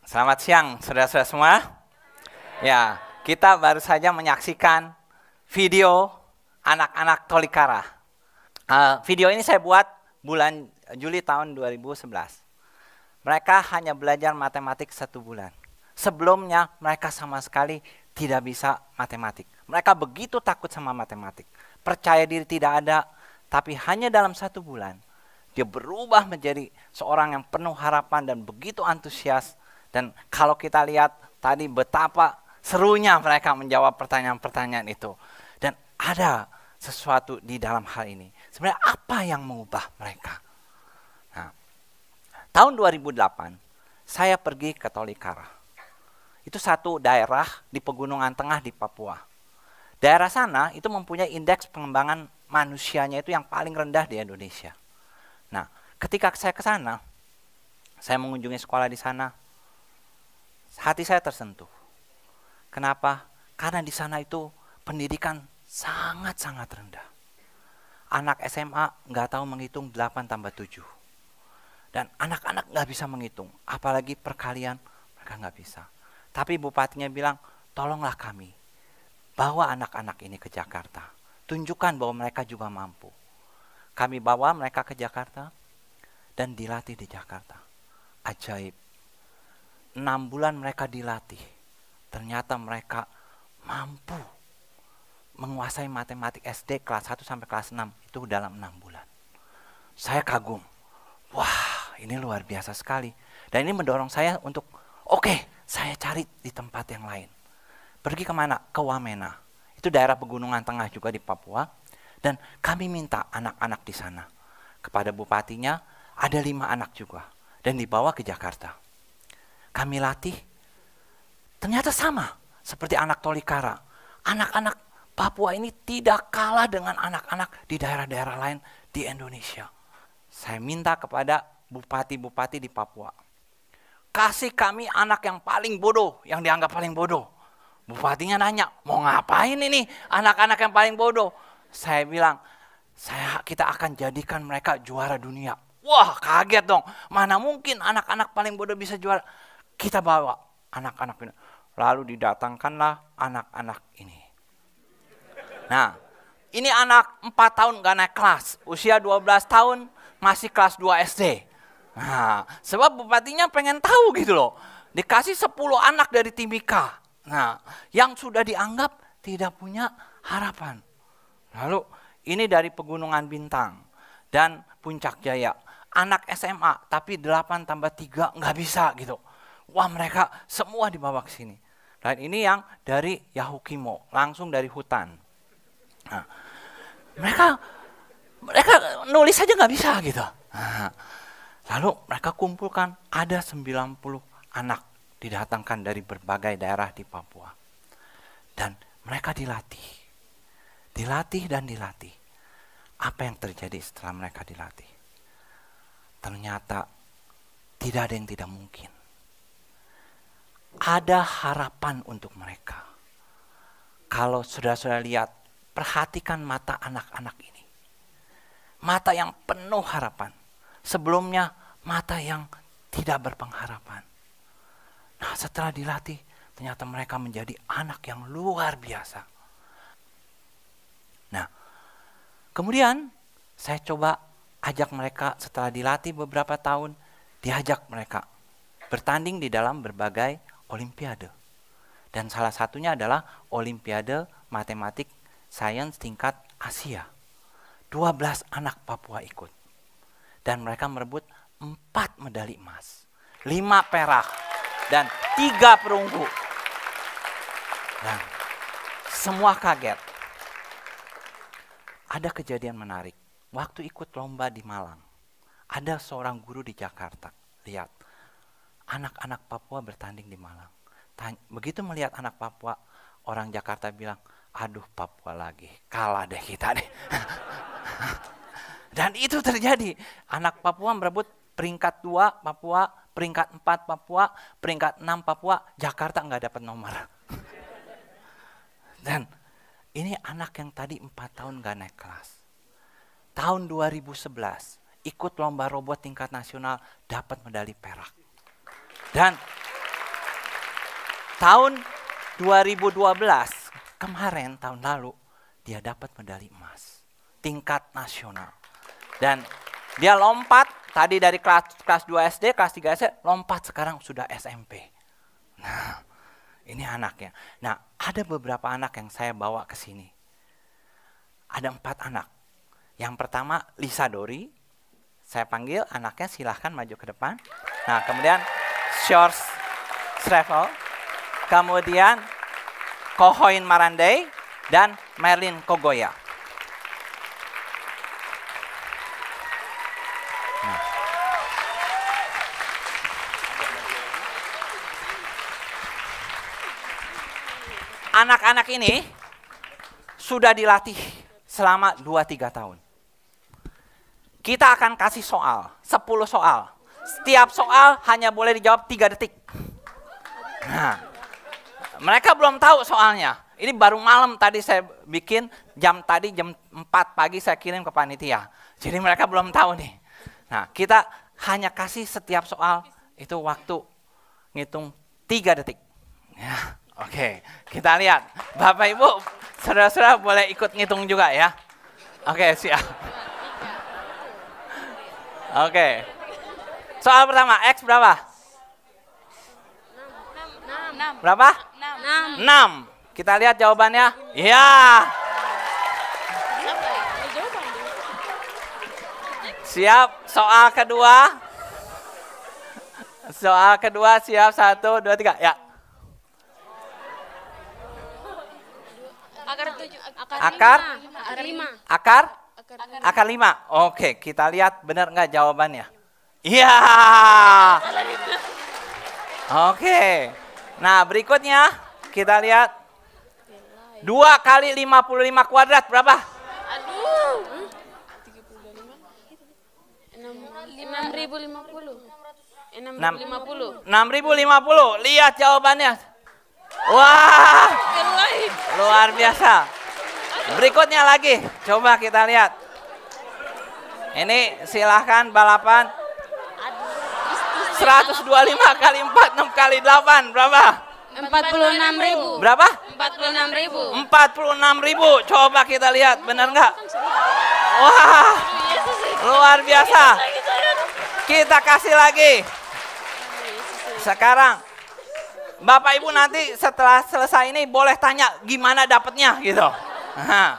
Selamat siang saudara-saudara semua. Ya, kita baru saja menyaksikan video anak-anak Tolikara. Video ini saya buat bulan Juli tahun 2011. Mereka hanya belajar matematik 1 bulan. Sebelumnya mereka sama sekali tidak bisa matematik. Mereka begitu takut sama matematik. Percaya diri tidak ada, tapi hanya dalam 1 bulan dia berubah menjadi seorang yang penuh harapan dan begitu antusias. Dan kalau kita lihat tadi betapa serunya mereka menjawab pertanyaan-pertanyaan itu. Dan ada sesuatu di dalam hal ini. Sebenarnya apa yang mengubah mereka? Nah, tahun 2008 saya pergi ke Tolikara. Itu satu daerah di pegunungan tengah di Papua. Daerah sana itu mempunyai indeks pengembangan manusianya itu yang paling rendah di Indonesia. Nah, ketika saya ke sana, saya mengunjungi sekolah di sana. Hati saya tersentuh. Kenapa? Karena di sana itu pendidikan sangat-sangat rendah. Anak SMA nggak tahu menghitung 8 tambah 7. Dan anak-anak nggak bisa menghitung. Apalagi perkalian, mereka nggak bisa. Tapi bupatinya bilang, tolonglah kami. Bawa anak-anak ini ke Jakarta. Tunjukkan bahwa mereka juga mampu. Kami bawa mereka ke Jakarta dan dilatih di Jakarta. Ajaib. 6 bulan mereka dilatih, ternyata mereka mampu menguasai matematik SD kelas 1 sampai kelas 6 itu dalam 6 bulan. Saya kagum, wah ini luar biasa sekali. Dan ini mendorong saya untuk, oke, saya cari di tempat yang lain. Pergi kemana? Ke Wamena, itu daerah pegunungan tengah juga di Papua. Dan kami minta anak-anak di sana. Kepada bupatinya, ada 5 anak juga. Dan dibawa ke Jakarta. Kami latih, ternyata sama seperti anak Tolikara. Anak-anak Papua ini tidak kalah dengan anak-anak di daerah-daerah lain di Indonesia. Saya minta kepada bupati-bupati di Papua, kasih kami anak yang paling bodoh, yang dianggap paling bodoh. Bupatinya nanya, mau ngapain ini anak-anak yang paling bodoh? Saya bilang, kita akan jadikan mereka juara dunia. Wah, kaget dong. Mana mungkin anak-anak paling bodoh bisa juara? Kita bawa anak-anak ini. Lalu didatangkanlah anak-anak ini. Nah, ini anak 4 tahun gak naik kelas. Usia 12 tahun masih kelas 2 SD. Nah, sebab bupatinya pengen tahu gitu loh. Dikasih 10 anak dari Timika. Nah, yang sudah dianggap tidak punya harapan. Lalu ini dari Pegunungan Bintang dan Puncak Jaya. Anak SMA tapi 8 tambah 3 nggak bisa gitu. Wah, mereka semua dibawa ke sini. Dan ini yang dari Yahukimo, langsung dari hutan. Nah, mereka nulis saja nggak bisa gitu. Nah, lalu mereka kumpulkan ada 90 anak didatangkan dari berbagai daerah di Papua. Dan mereka dilatih. Dilatih dan dilatih. Apa yang terjadi setelah mereka dilatih? Ternyata tidak ada yang tidak mungkin. Ada harapan untuk mereka. Kalau saudara-saudara lihat, perhatikan mata anak-anak ini. Mata yang penuh harapan. Sebelumnya mata yang tidak berpengharapan. Nah, setelah dilatih, ternyata mereka menjadi anak yang luar biasa. Nah, kemudian saya coba ajak mereka setelah dilatih beberapa tahun, diajak mereka bertanding di dalam berbagai olimpiade. Dan salah satunya adalah Olimpiade Matematik Sains tingkat Asia. 12 anak Papua ikut. Dan mereka merebut 4 medali emas, 5 perak, dan 3 perunggu. Dan semua kaget. Ada kejadian menarik. Waktu ikut lomba di Malang, ada seorang guru di Jakarta. Lihat, anak-anak Papua bertanding di Malang. Begitu melihat anak Papua, orang Jakarta bilang, aduh Papua lagi, kalah deh kita deh. Dan itu terjadi. Anak Papua merebut peringkat 2 Papua, peringkat 4 Papua, peringkat 6 Papua, Jakarta nggak dapat nomor. Dan ini anak yang tadi 4 tahun nggak naik kelas. Tahun 2011 ikut lomba robot tingkat nasional, dapat medali perak. Dan tahun 2012 kemarin, tahun lalu, dia dapat medali emas tingkat nasional. Dan dia lompat tadi dari kelas 2 SD, kelas 3 SD, lompat sekarang sudah SMP. Nah, ini anaknya. Nah, ada beberapa anak yang saya bawa ke sini. Ada 4 anak. Yang pertama Lisa Dori. Saya panggil anaknya, silahkan maju ke depan. Nah, kemudian Shores Strevel. Kemudian Kohoin Marandai dan Merlin Kogoya. Nah. Anak-anak ini sudah dilatih selama 2-3 tahun. Kita akan kasih soal, 10 soal. Setiap soal hanya boleh dijawab 3 detik. Nah, mereka belum tahu soalnya. Ini baru malam tadi saya bikin, jam 4 pagi saya kirim ke panitia. Jadi mereka belum tahu nih. Nah, kita hanya kasih setiap soal itu waktu ngitung 3 detik. Ya, oke, kita lihat. Bapak Ibu, saudara-saudara boleh ikut ngitung juga ya. Oke, siap. Oke. Soal pertama, X berapa? 6. Berapa? 6. 6. Kita lihat jawabannya. Iya. Siap. Soal kedua. Soal kedua siap. 1, 2, 3. Ya. Akar 7. Akar? Akar 5. Akar? Akar 5. Oke, kita lihat benar nggak jawabannya. Iya. Oke. Nah, berikutnya kita lihat 2 kali 55 kuadrat berapa? Aduh. 6.050. 6.050. Lihat jawabannya. Wah. Luar biasa. Berikutnya lagi. Coba kita lihat. Ini silahkan balapan. 125 kali 4, 6 kali 8. Berapa? 46.000. Berapa? 46.000. 46.000. Coba kita lihat, benar nggak? Wah, luar biasa. Kita kasih lagi. Sekarang, Bapak Ibu nanti setelah selesai ini boleh tanya gimana dapatnya gitu. Nah,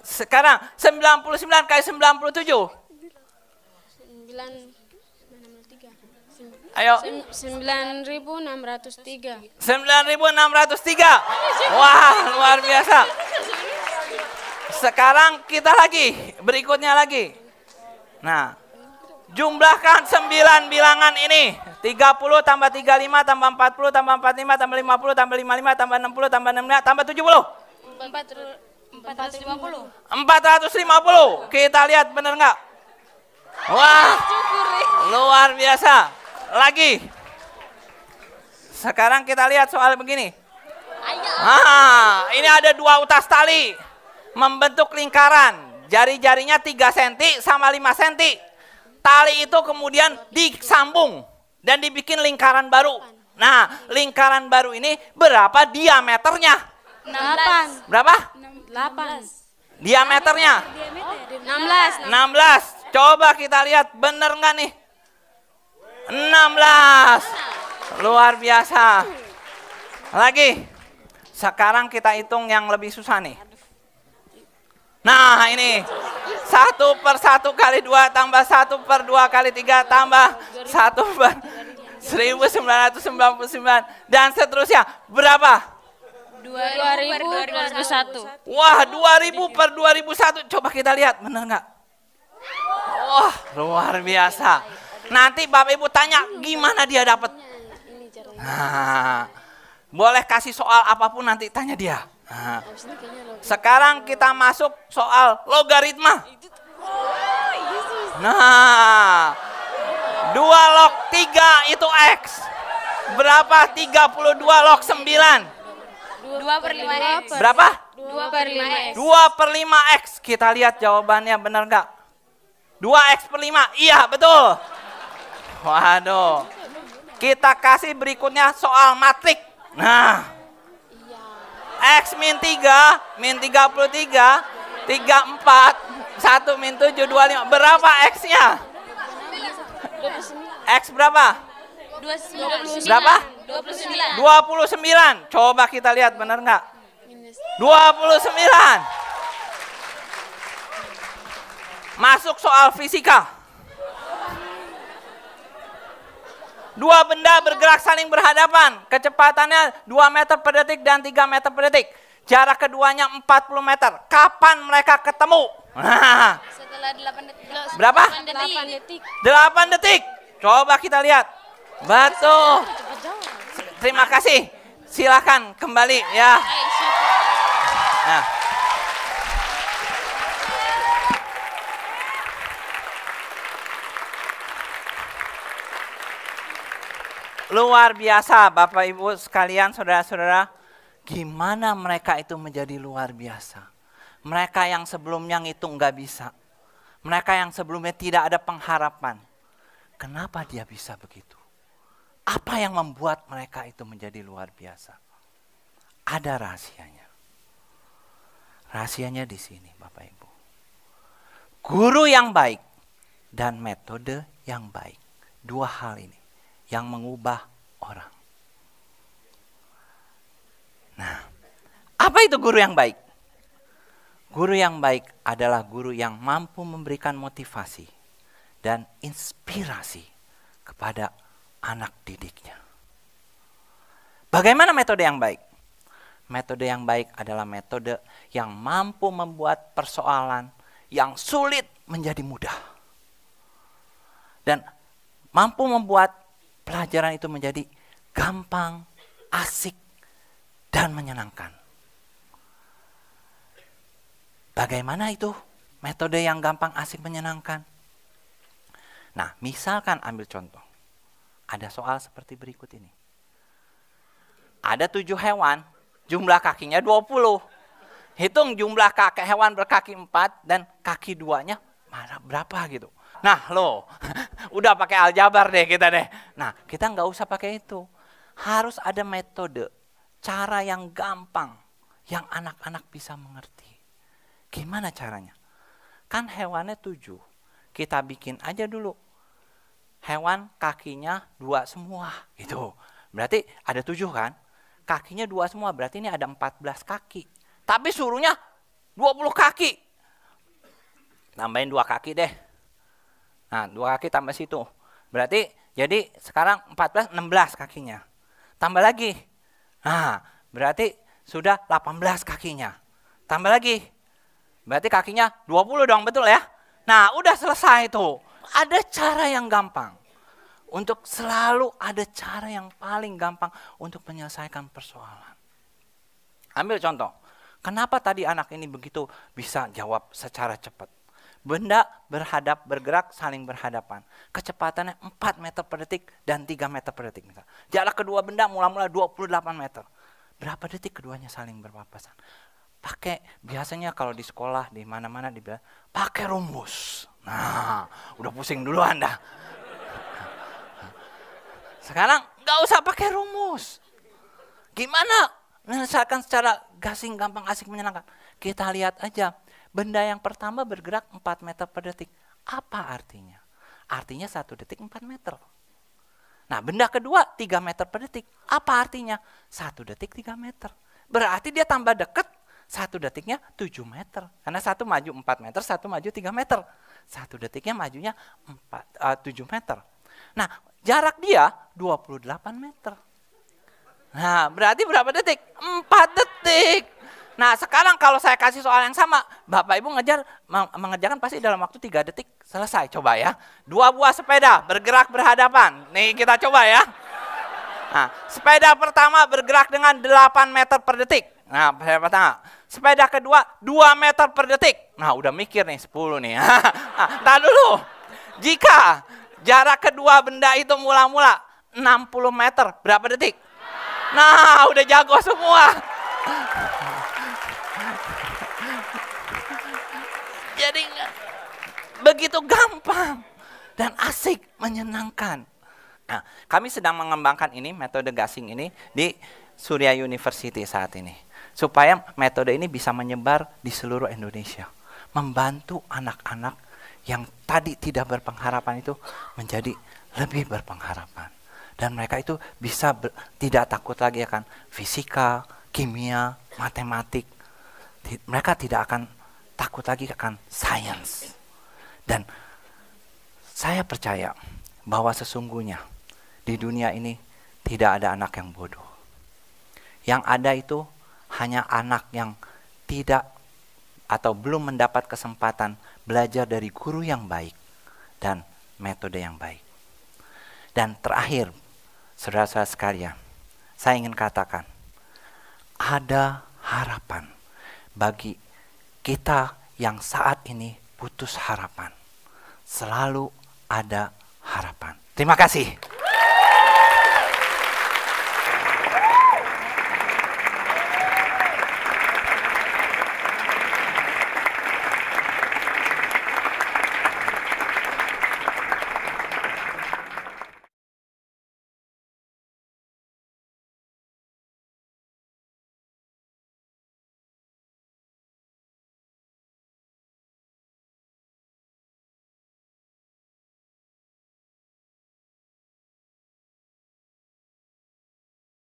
sekarang 99 kali 97. 9. Ayo. 9.603. 9.603. Wah, luar biasa. Sekarang kita lagi, berikutnya lagi. Nah, jumlahkan 9 bilangan ini. 30 tambah 35 tambah 40 tambah 45 tambah 50 tambah 55 tambah 60 tambah 65 tambah 70. 450. 450. Kita lihat benar nggak? Wah, luar biasa. Lagi. Sekarang kita lihat soal begini. Ini ada 2 utas tali membentuk lingkaran. Jari-jarinya 3 cm sama 5 cm. Tali itu kemudian disambung dan dibikin lingkaran baru. Nah, lingkaran baru ini berapa diameternya? 8. Berapa? 8. Diameternya? 16. 16. Coba kita lihat benar nggak nih? 16. Luar biasa. Lagi. Sekarang kita hitung yang lebih susah nih. Nah ini. 1 per 1 kali 2 tambah 1 per 2 kali 3 tambah 1 per 1999. Dan seterusnya. Berapa? 2000 per 2001. Wah 2000 per 2001. Coba kita lihat. Bener nggak? Wah luar biasa. Nanti Bapak Ibu tanya gimana dia dapat. Nah, boleh kasih soal apapun nanti tanya dia. Nah, sekarang kita masuk soal logaritma. Nah, 2 log 3 itu X. Berapa 32 log 9? 2 per 5X. Berapa? 2 per 5X. 2 per 5X. Kita lihat jawabannya benar nggak? 2X per 5. Iya betul. Waduh. Kita kasih berikutnya soal matrik. Nah. X min 3, min 33, 34, 1 min 7, 25. Berapa X-nya? X berapa? 29. Berapa? 29. 29. Coba kita lihat benar nggak? 29. Masuk soal fisika. 2 benda bergerak saling berhadapan. Kecepatannya 2 meter per detik dan 3 meter per detik. Jarak keduanya 40 meter. Kapan mereka ketemu? Nah. Setelah 8 detik. Berapa? 8 detik. 8 detik. Coba kita lihat. Betul. Terima kasih. Silakan kembali ya. Nah. Luar biasa Bapak Ibu sekalian, saudara-saudara. Gimana mereka itu menjadi luar biasa. Mereka yang sebelumnya ngitung nggak bisa. Mereka yang sebelumnya tidak ada pengharapan. Kenapa dia bisa begitu? Apa yang membuat mereka itu menjadi luar biasa? Ada rahasianya. Rahasianya di sini Bapak Ibu. Guru yang baik dan metode yang baik. 2 hal ini yang mengubah orang. Nah, apa itu guru yang baik? Guru yang baik adalah guru yang mampu memberikan motivasi dan inspirasi kepada anak didiknya. Bagaimana metode yang baik? Metode yang baik adalah metode yang mampu membuat persoalan yang sulit menjadi mudah. Dan mampu membuat pelajaran itu menjadi gampang, asik, dan menyenangkan. Bagaimana itu metode yang gampang, asik, menyenangkan? Nah, misalkan ambil contoh. Ada soal seperti berikut ini. Ada 7 hewan, jumlah kakinya 20. Hitung jumlah hewan berkaki 4 dan kaki 2-nya berapa gitu. Nah loh, udah pakai aljabar deh kita deh. Nah kita nggak usah pakai itu. Harus ada metode, cara yang gampang, yang anak-anak bisa mengerti. Gimana caranya? Kan hewannya 7, kita bikin aja dulu. Hewan kakinya 2 semua gitu. Berarti ada 7 kan? Kakinya 2 semua, berarti ini ada 14 kaki. Tapi suruhnya 20 kaki. Tambahin 2 kaki deh. Nah, 2 kaki tambah situ. Berarti jadi sekarang 14, 16 kakinya. Tambah lagi. Nah, berarti sudah 18 kakinya. Tambah lagi. Berarti kakinya 20 dong, betul ya? Nah, udah selesai tuh. Ada cara yang gampang. Untuk selalu ada cara yang paling gampang untuk menyelesaikan persoalan. Ambil contoh. Kenapa tadi anak ini begitu bisa jawab secara cepat? Benda bergerak saling berhadapan. Kecepatannya 4 meter per detik dan 3 meter per detik. Jarak kedua benda mula-mula 28 meter. Berapa detik keduanya saling berpapasan? Biasanya kalau di sekolah, di mana-mana dibilang, pakai rumus. Nah, udah pusing dulu Anda. Sekarang nggak usah pakai rumus. Gimana menyelesaikan secara gasing, gampang, asik, menyenangkan? Kita lihat aja. Benda yang pertama bergerak 4 meter per detik. Apa artinya? Artinya 1 detik 4 meter. Nah, benda kedua 3 meter per detik. Apa artinya? 1 detik 3 meter. Berarti dia tambah dekat, 1 detiknya 7 meter. Karena satu maju 4 meter, satu maju 3 meter. 1 detiknya majunya 7 meter. Nah, jarak dia 28 meter. Nah, berarti berapa detik? 4 detik. Nah, sekarang kalau saya kasih soal yang sama, Bapak Ibu mengerjakan pasti dalam waktu 3 detik selesai. Coba ya. 2 buah sepeda bergerak berhadapan. Nih kita coba ya. Nah, sepeda pertama bergerak dengan 8 meter per detik. Nah, sepeda pertama. Sepeda kedua 2 meter per detik. Nah, udah mikir nih 10 nih. Nah, dulu. Jika jarak kedua benda itu mula-mula 60 meter, berapa detik? Nah, udah jago semua. Jadi begitu gampang dan asik, menyenangkan. Nah, kami sedang mengembangkan ini, metode gasing ini di Surya University saat ini. Supaya metode ini bisa menyebar di seluruh Indonesia. Membantu anak-anak yang tadi tidak berpengharapan itu menjadi lebih berpengharapan. Dan mereka itu bisa tidak takut lagi akan fisika, kimia, matematik. Mereka tidak akan takut lagi akan sains. Dan saya percaya bahwa sesungguhnya di dunia ini tidak ada anak yang bodoh. Yang ada itu hanya anak yang tidak atau belum mendapat kesempatan belajar dari guru yang baik dan metode yang baik. Dan terakhir, saudara-saudara sekalian, saya ingin katakan, ada harapan bagi kita yang saat ini putus harapan. Selalu ada harapan. Terima kasih.